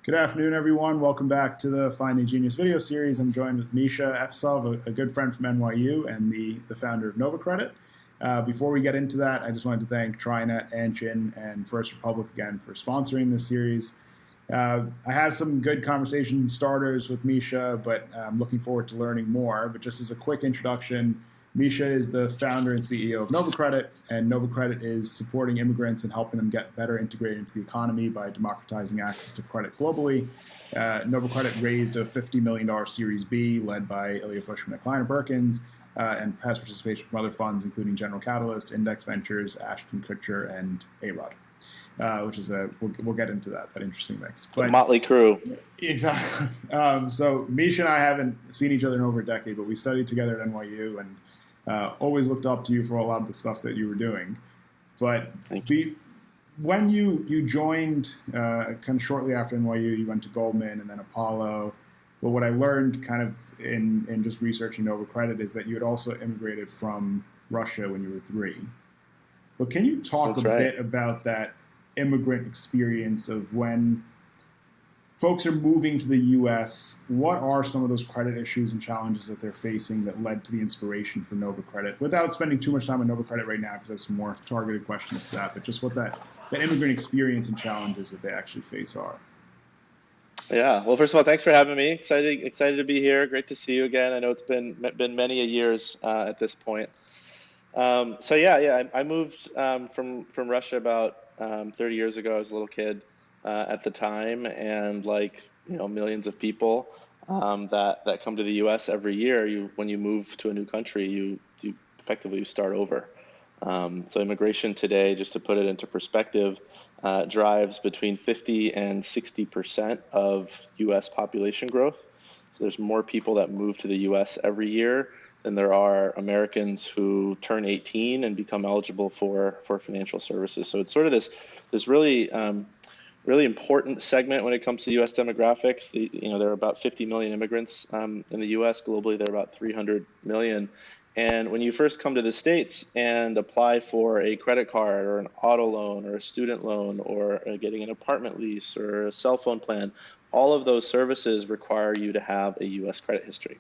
Good afternoon, everyone. Welcome back to the Finding Genius video series. I'm joined with Misha Esipov, a good friend from NYU and the founder of Nova Credit. Before we get into that, I just wanted to thank TriNet, Anshin, and First Republic again for sponsoring this series. I have some good conversation starters with Misha, but I'm looking forward to learning more. But just as a quick introduction, Misha is the founder and CEO of Nova Credit, and Nova Credit is supporting immigrants and helping them get better integrated into the economy by democratizing access to credit globally. Nova Credit raised a $50 million Series B led by Ilya Fushman at Kleiner Perkins and has participation from other funds, including General Catalyst, Index Ventures, Ashton Kutcher, and A-Rod. Which is we'll get into that interesting mix. But, the Motley Crew. Exactly. So Misha and I haven't seen each other in over a decade, but we studied together at NYU and always looked up to you for a lot of the stuff that you were doing. But when you joined, kind of shortly after NYU, you went to Goldman and then Apollo. But what I learned kind of in just researching Nova Credit is that you had also immigrated from Russia when you were 3. But can you talk bit about that immigrant experience of when folks are moving to the U.S., what are some of those credit issues and challenges that they're facing that led to the inspiration for Nova Credit? Without spending too much time on Nova Credit right now, because I have some more targeted questions to that, but just what that immigrant experience and challenges that they actually face are. Yeah, well, first of all, thanks for having me. Excited to be here. Great to see you again. I know it's been many a years at this point. I moved from Russia about 30 years ago. I was a little kid at the time, and millions of people that come to the U.S. every year, when you move to a new country, you effectively start over. So immigration today, just to put it into perspective, drives between 50 and 60% of U.S. population growth. So there's more people that move to the U.S. every year than there are Americans who turn 18 and become eligible for financial services. So it's sort of this really important segment when it comes to U.S. demographics. There are about 50 million immigrants in the U.S. Globally, there are about 300 million. And when you first come to the States and apply for a credit card or an auto loan or a student loan or getting an apartment lease or a cell phone plan, all of those services require you to have a U.S. credit history.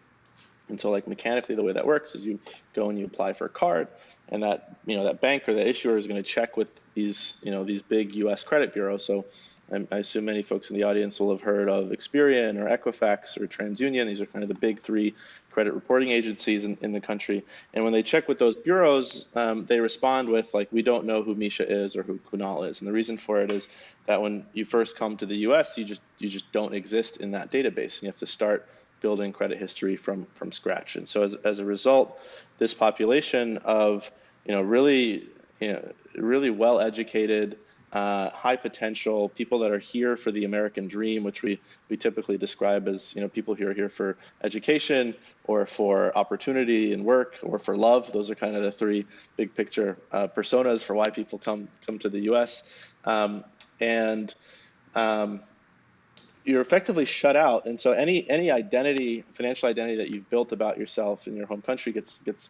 And so mechanically, the way that works is you go and you apply for a card, and that bank or the issuer is going to check with these big U.S. credit bureaus. So I assume many folks in the audience will have heard of Experian or Equifax or TransUnion. These are kind of the big 3 credit reporting agencies in the country. And when they check with those bureaus, they respond with we don't know who Misha is or who Kunal is. And the reason for it is that when you first come to the U.S., you just don't exist in that database, and you have to start building credit history from scratch. And so as a result, this population of really well-educated, high potential people that are here for the American dream, which we typically describe as people who are here for education or for opportunity and work or for love. Those are kind of the 3 big picture personas for why people come to the U.S. You're effectively shut out, and so any identity, financial identity that you've built about yourself in your home country gets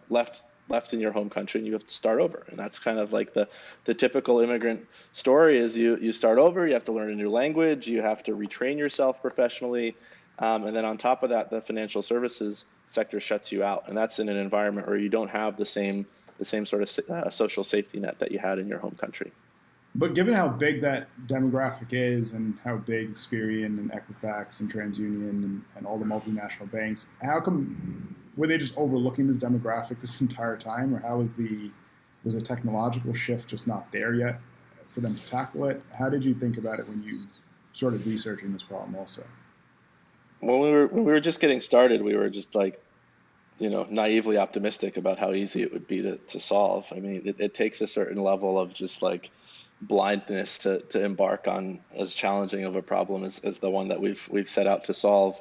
left in your home country, and you have to start over. And that's kind of the typical immigrant story is you start over, you have to learn a new language, you have to retrain yourself professionally, and then on top of that, the financial services sector shuts you out, and that's in an environment where you don't have the same sort of social safety net that you had in your home country. But given how big that demographic is and how big Experian and Equifax and TransUnion and all the multinational banks, how come were they just overlooking this demographic this entire time, or was a technological shift just not there yet for them to tackle it? How did you think about it when you started researching this problem also? When we were just getting started, we were just naively optimistic about how easy it would be to solve. I mean, it takes a certain level of just blindness to embark on as challenging of a problem as the one that we've set out to solve.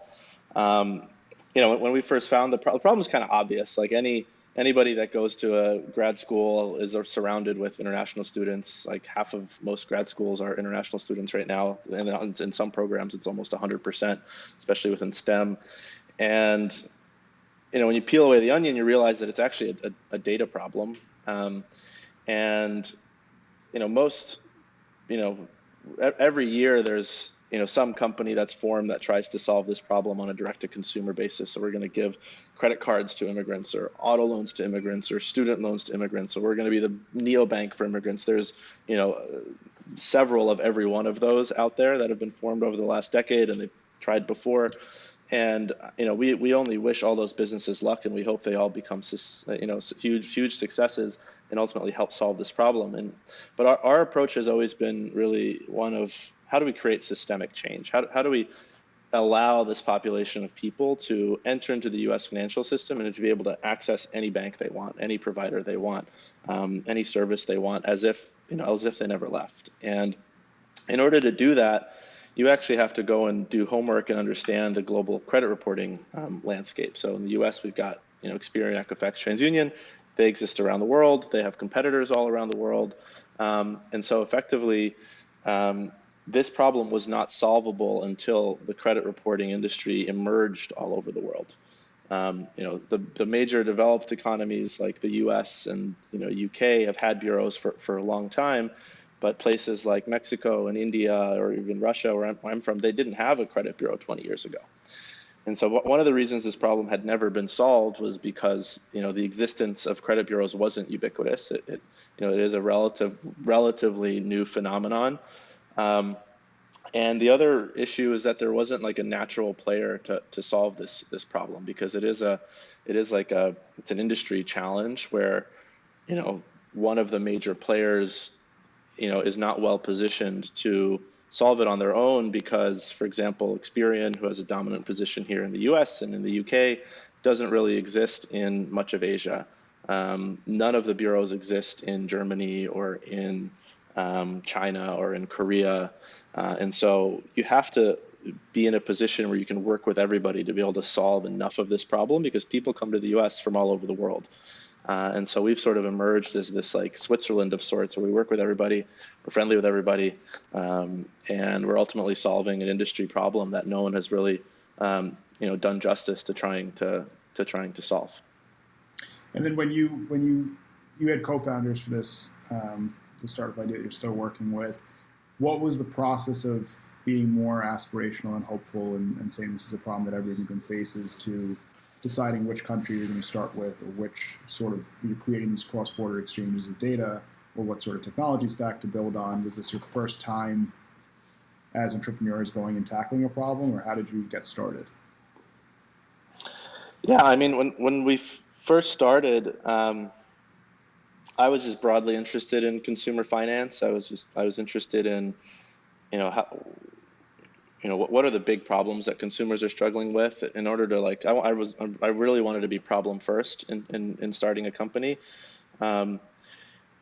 When we first found the problem is kind of obvious. Anybody that goes to a grad school is surrounded with international students. Half of most grad schools are international students right now, and in some programs it's almost 100%, especially within STEM. And when you peel away the onion, you realize that it's actually a data problem. Every year there's some company that's formed that tries to solve this problem on a direct-to-consumer basis. So we're going to give credit cards to immigrants, or auto loans to immigrants, or student loans to immigrants. So we're going to be the neobank for immigrants. There's, several of every one of those out there that have been formed over the last decade, and they've tried before. And we only wish all those businesses luck, and we hope they all become huge successes and ultimately help solve this problem. But our approach has always been really one of, how do we create systemic change? How do we allow this population of people to enter into the U.S. financial system and to be able to access any bank they want, any provider they want, any service they want, as if they never left. And in order to do that, you actually have to go and do homework and understand the global credit reporting landscape. So in the U.S., we've got Experian, Equifax, TransUnion. They exist around the world. They have competitors all around the world, and so effectively, this problem was not solvable until the credit reporting industry emerged all over the world. The major developed economies like the U.S. and UK have had bureaus for a long time, but places like Mexico and India, or even Russia, where I'm from, they didn't have a credit bureau 20 years ago. And so one of the reasons this problem had never been solved was because the existence of credit bureaus wasn't ubiquitous. It is a relatively new phenomenon. And the other issue is that there wasn't like a natural player to solve this problem, because it's an industry challenge where one of the major players is not well positioned to solve it on their own, because, for example, Experian, who has a dominant position here in the US and in the UK, doesn't really exist in much of Asia. None of the bureaus exist in Germany or in China or in Korea. And so you have to be in a position where you can work with everybody to be able to solve enough of this problem, because people come to the US from all over the world. And so we've sort of emerged as this like Switzerland of sorts, where we work with everybody, we're friendly with everybody, and we're ultimately solving an industry problem that no one has really done justice to trying to solve. And then when you had co-founders for this the startup idea that you're still working with, what was the process of being more aspirational and hopeful and saying this is a problem that every immigrant faces, to deciding which country you're going to start with, or which sort of, you're creating these cross-border exchanges of data, or what sort of technology stack to build on? Was this your first time as entrepreneurs going and tackling a problem, or how did you get started? Yeah, I mean, when we first started, I was just broadly interested in consumer finance. I was interested in, what are the big problems that consumers are struggling with, in order to I really wanted to be problem first in starting a company.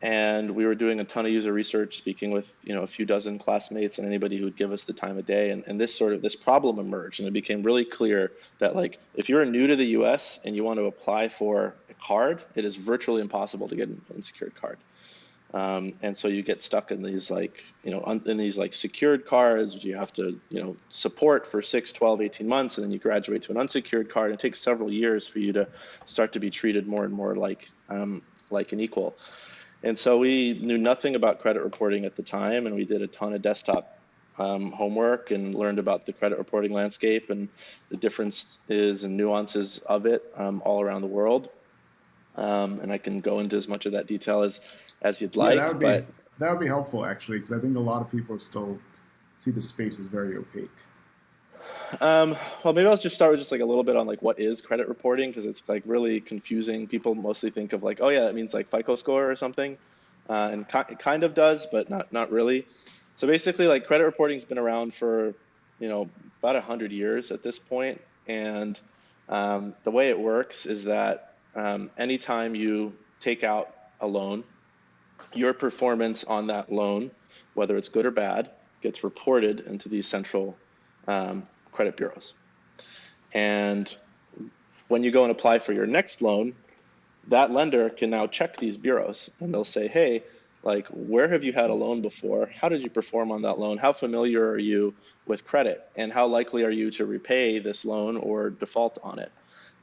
And we were doing a ton of user research, speaking with a few dozen classmates and anybody who would give us the time of day, and this problem emerged, and it became really clear that if you're new to the US and you want to apply for a card, it is virtually impossible to get an unsecured card. And so you get stuck in these secured cards, which you have to support for 6, 12, 18 months, and then you graduate to an unsecured card. And it takes several years for you to start to be treated more and more like an equal. And so we knew nothing about credit reporting at the time, and we did a ton of desktop homework and learned about the credit reporting landscape and the differences and nuances of it all around the world. And I can go into as much of that detail as you'd like. Yeah, that would be helpful, actually, because I think a lot of people still see the space as very opaque. Well, maybe I'll just start with just a little bit on what is credit reporting, because it's really confusing. People mostly think of oh yeah, that means FICO score or something, and it kind of does, but not really. So basically, credit reporting's been around for about 100 years at this point, and the way it works is that anytime you take out a loan, your performance on that loan, whether it's good or bad, gets reported into these central credit bureaus. And when you go and apply for your next loan, that lender can now check these bureaus, and they'll say, hey, where have you had a loan before? How did you perform on that loan? How familiar are you with credit? And how likely are you to repay this loan or default on it?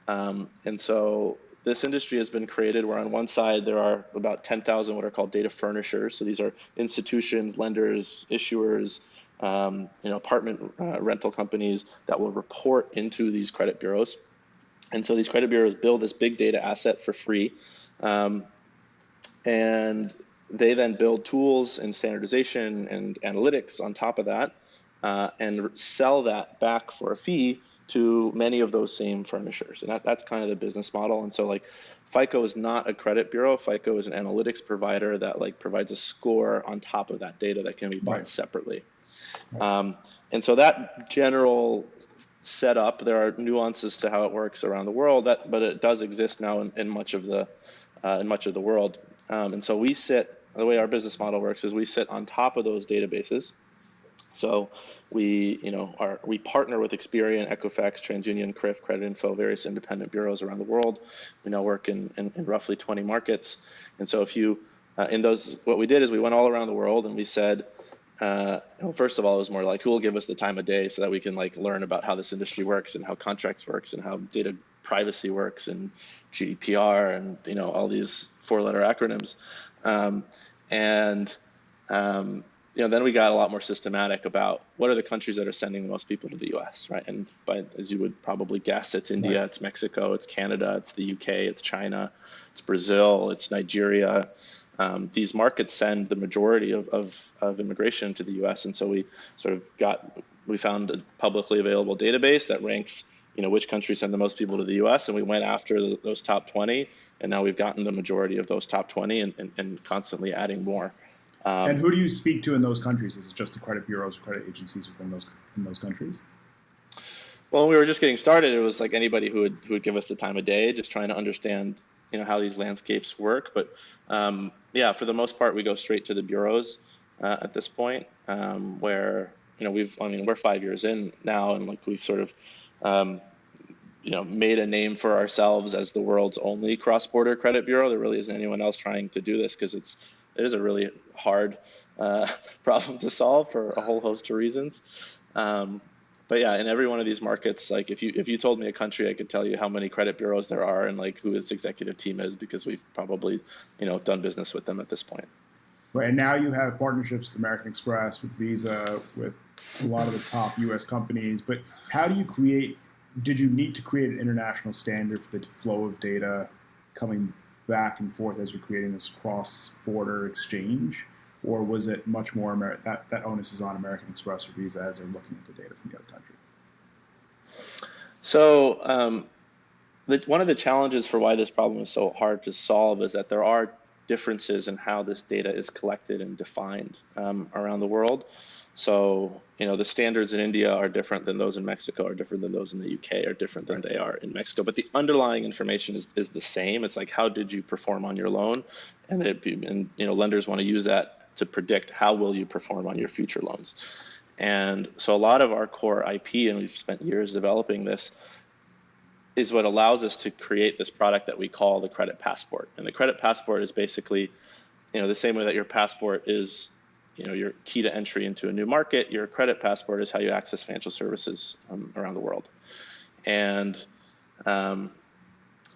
And so this industry has been created where on one side there are about 10,000 what are called data furnishers. So these are institutions, lenders, issuers, apartment rental companies that will report into these credit bureaus. And so these credit bureaus build this big data asset for free. And they then build tools and standardization and analytics on top of that, and sell that back for a fee to many of those same furnishers. And that's kind of the business model. And so like FICO is not a credit bureau. FICO is an analytics provider that like provides a score on top of that data that can be bought separately. And so that general setup, there are nuances to how it works around the world, but it does exist now in much of the world. And so the way our business model works is we sit on top of those databases. So we partner with Experian, Equifax, TransUnion, CRIF, Credit Info, various independent bureaus around the world. We now work in roughly 20 markets. And so what we did is we went all around the world and we said, first of all, it was more like who will give us the time of day so that we can like learn about how this industry works and how contracts works and how data privacy works and GDPR and all these 4-letter acronyms. Then we got a lot more systematic about what are the countries that are sending the most people to the US, right? And as you would probably guess, it's India, it's Mexico, it's Canada, it's the UK, it's China, it's Brazil, it's Nigeria. These markets send the majority of immigration to the US. And so we found a publicly available database that ranks which countries send the most people to the US, and we went after those top 20, and now we've gotten the majority of those top 20 and constantly adding more. And who do you speak to in those countries? Is it just the credit bureaus or credit agencies within those countries? Well, when we were just getting started, it was like anybody who would give us the time of day, just trying to understand how these landscapes work. But for the most part, we go straight to the bureaus at this point, where we're 5 years in now, and like we've sort of made a name for ourselves as the world's only cross-border credit bureau. There really isn't anyone else trying to do this because it is a really hard problem to solve for a whole host of reasons. But yeah, in every one of these markets, like if you told me a country, I could tell you how many credit bureaus there are and like who its executive team is, because we've probably done business with them at this point. Right, and now you have partnerships with American Express, with Visa, with a lot of the top U.S. companies. But how do you did you need to create an international standard for the flow of data coming back and forth as you're creating this cross-border exchange? Or was it much more that onus is on American Express or Visa as they're looking at the data from the other country? So one of the challenges for why this problem is so hard to solve is that there are differences in how this data is collected and defined around the world. So, the standards in India are different than those in Mexico, are different than those in the UK, are different than they are in Mexico. But the underlying information is the same. It's like, how did you perform on your loan? And lenders want to use that to predict how will you perform on your future loans. And so a lot of our core IP, and we've spent years developing this, is what allows us to create this product that we call the credit passport. And the credit passport is basically, the same way that your passport is, your key to entry into a new market, your credit passport is how you access financial services around the world. And a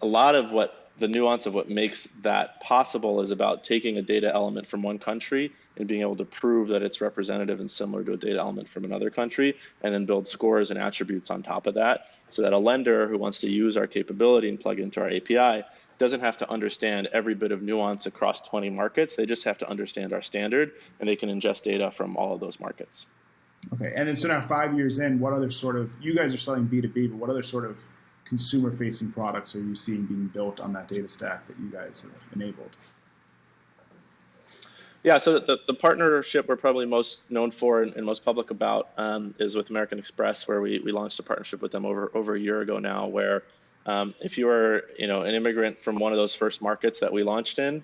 lot of the nuance of what makes that possible is about taking a data element from one country and being able to prove that it's representative and similar to a data element from another country, and then build scores and attributes on top of that, so that a lender who wants to use our capability and plug into our API doesn't have to understand every bit of nuance across 20 markets. They just have to understand our standard, and they can ingest data from all of those markets. Okay, and then so now 5 years in, what other you guys are selling B2B, but what other sort of consumer-facing products are you seeing being built on that data stack that you guys have enabled? Yeah, so the partnership we're probably most known for and most public about is with American Express, where we launched a partnership with them over a year ago now, where if you are an immigrant from one of those first markets that we launched in,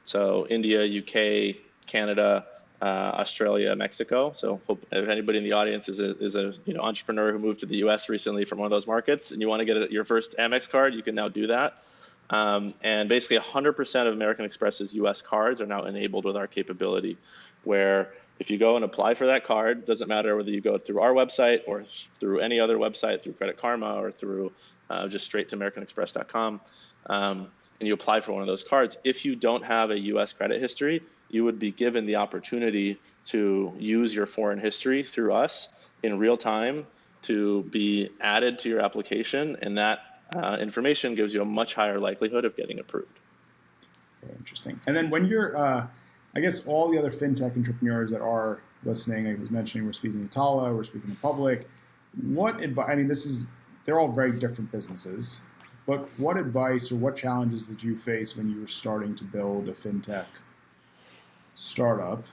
so India, UK, Canada, Australia, Mexico. So if anybody in the audience is a entrepreneur who moved to the US recently from one of those markets and you want to get your first Amex card, you can now do that. And basically 100% of American Express's US cards are now enabled with our capability, where if you go and apply for that card, doesn't matter whether you go through our website or through any other website, through Credit Karma or through just straight to AmericanExpress.com, and you apply for one of those cards, if you don't have a U.S. credit history, you would be given the opportunity to use your foreign history through us in real time to be added to your application, and that information gives you a much higher likelihood of getting approved. Very interesting. And then when you're, I guess all the other fintech entrepreneurs that are listening, I was mentioning we're speaking to Tala, we're speaking to Public. What advice? I mean, they're all very different businesses, but what advice or what challenges did you face when you were starting to build a fintech startup,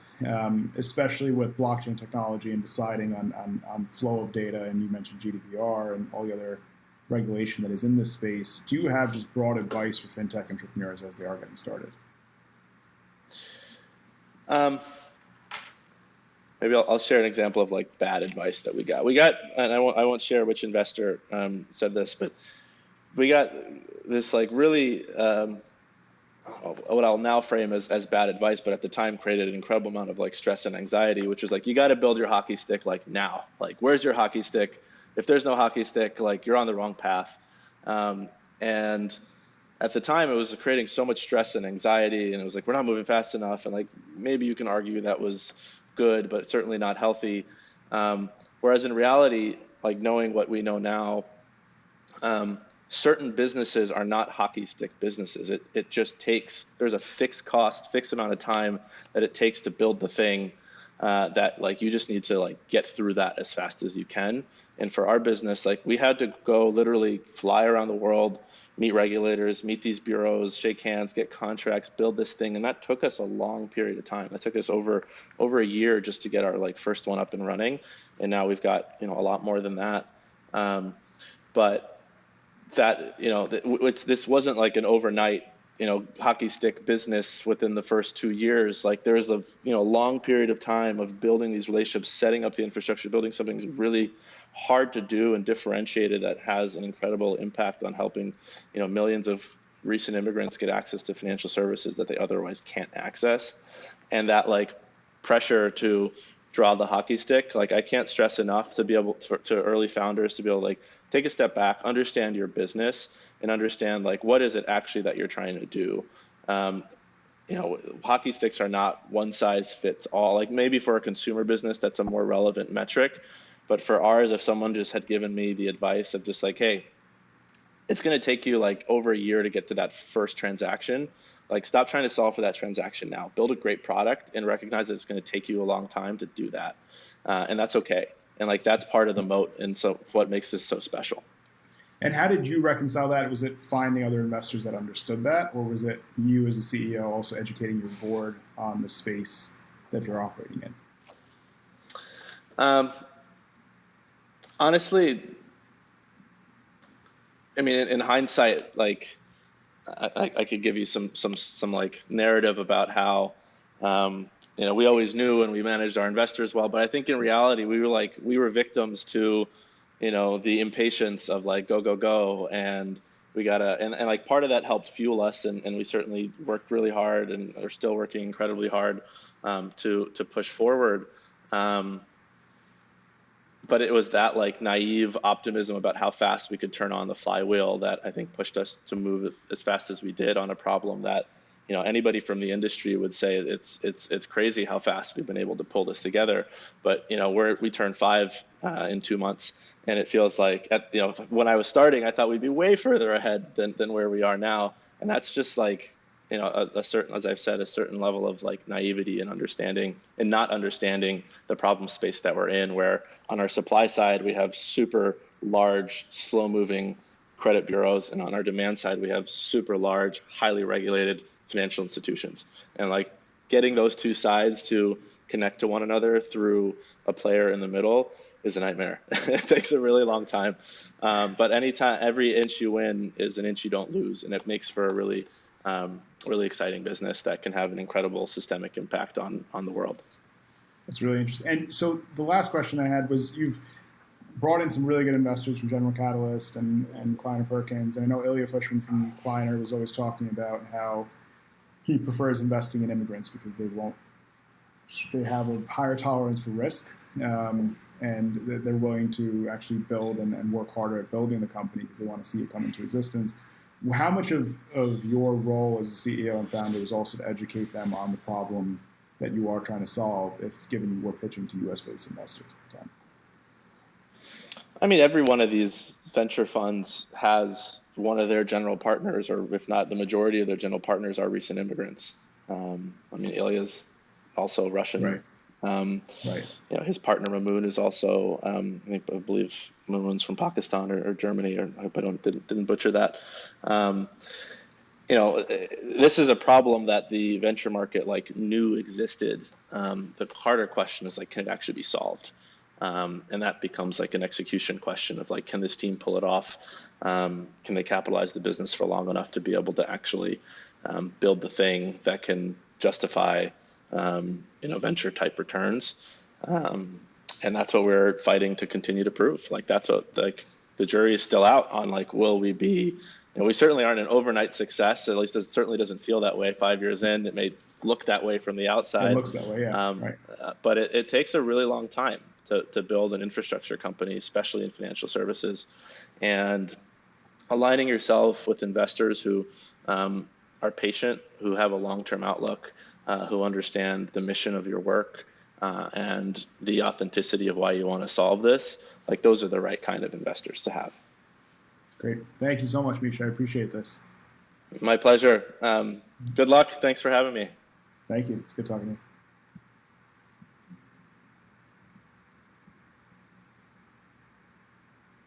especially with blockchain technology and deciding on flow of data? And you mentioned GDPR and all the other regulation that is in this space. Do you have just broad advice for fintech entrepreneurs as they are getting started? Maybe I'll share an example of like bad advice that we got. And I won't share which investor said this, but we got this like really what I'll now frame as bad advice, but at the time created an incredible amount of like stress and anxiety, which was like, you got to build your hockey stick like now. Like, where's your hockey stick? If there's no hockey stick, like you're on the wrong path. And at the time, it was creating so much stress and anxiety, and it was like, we're not moving fast enough. And like, maybe you can argue that was good, but certainly not healthy. Whereas in reality, like knowing what we know now, certain businesses are not hockey stick businesses. It just takes, there's a fixed cost, fixed amount of time that it takes to build the thing, that like you just need to like get through that as fast as you can. And for our business, like we had to go literally fly around the world, meet regulators, meet these bureaus, shake hands, get contracts, build this thing. And that took us a long period of time. That took us over a year just to get our like first one up and running. And now we've got, a lot more than that. But that, this wasn't like an overnight, hockey stick business within the first 2 years. Like there's a, long period of time of building these relationships, setting up the infrastructure, building something that's really hard to do and differentiated that has an incredible impact on helping, millions of recent immigrants get access to financial services that they otherwise can't access. And that like pressure to draw the hockey stick, like I can't stress enough to be able to early founders to be able to like take a step back, understand your business, and understand like what is it actually that you're trying to do. Hockey sticks are not one size fits all. Like maybe for a consumer business, that's a more relevant metric. But for ours, if someone just had given me the advice of just like, hey, it's going to take you like over a year to get to that first transaction, like stop trying to solve for that transaction now. Build a great product and recognize that it's going to take you a long time to do that. And that's okay. And like that's part of the moat. And so what makes this so special. And how did you reconcile that? Was it finding other investors that understood that? Or was it you as a CEO also educating your board on the space that you're operating in? Honestly, I mean, in hindsight, like I could give you some like narrative about how, we always knew and we managed our investors well, but I think in reality we were victims to, the impatience of like go, and we gotta and like part of that helped fuel us, and we certainly worked really hard and are still working incredibly hard to push forward. But it was that like naive optimism about how fast we could turn on the flywheel that I think pushed us to move as fast as we did on a problem that, anybody from the industry would say it's crazy how fast we've been able to pull this together. But we turned 5 in 2 months, and it feels like when I was starting, I thought we'd be way further ahead than where we are now, and that's just like a certain, as I've said, a certain level of like naivety and understanding and not understanding the problem space that we're in, where on our supply side, we have super large, slow moving credit bureaus. And on our demand side, we have super large, highly regulated financial institutions. And like getting those two sides to connect to one another through a player in the middle is a nightmare. It takes a really long time. But every inch you win is an inch you don't lose. And it makes for a really exciting business that can have an incredible systemic impact on the world. That's really interesting. And so the last question I had was, you've brought in some really good investors from General Catalyst and Kleiner Perkins. And I know Ilya Fushman from Kleiner was always talking about how he prefers investing in immigrants because they have a higher tolerance for risk, and they're willing to actually build and work harder at building the company because they want to see it come into existence. how much of your role as a CEO and founder is also to educate them on the problem that you are trying to solve, if given you were pitching to US-based investors at the time? I mean, every one of these venture funds has one of their general partners, or if not the majority of their general partners, are recent immigrants. I mean, Ilya's also Russian. Right. Right. His partner Mamoon is also, I believe Mamoon's from Pakistan or Germany, or I hope I didn't butcher that. Um, this is a problem that the venture market knew existed. The harder question is can it actually be solved? And that becomes an execution question of can this team pull it off? Can they capitalize the business for long enough to be able to actually build the thing that can justify venture type returns? And that's what we're fighting to continue to prove. That's what the jury is still out on. Will we be? We certainly aren't an overnight success. At least it certainly doesn't feel that way. 5 years in, it may look that way from the outside. It looks that way, yeah. Right. But it takes a really long time to build an infrastructure company, especially in financial services, and aligning yourself with investors who are patient, who have a long-term outlook, who understand the mission of your work and the authenticity of why you want to solve this. Those are the right kind of investors to have. Great. Thank you so much, Misha. I appreciate this. My pleasure. Good luck. Thanks for having me. Thank you. It's good talking to you.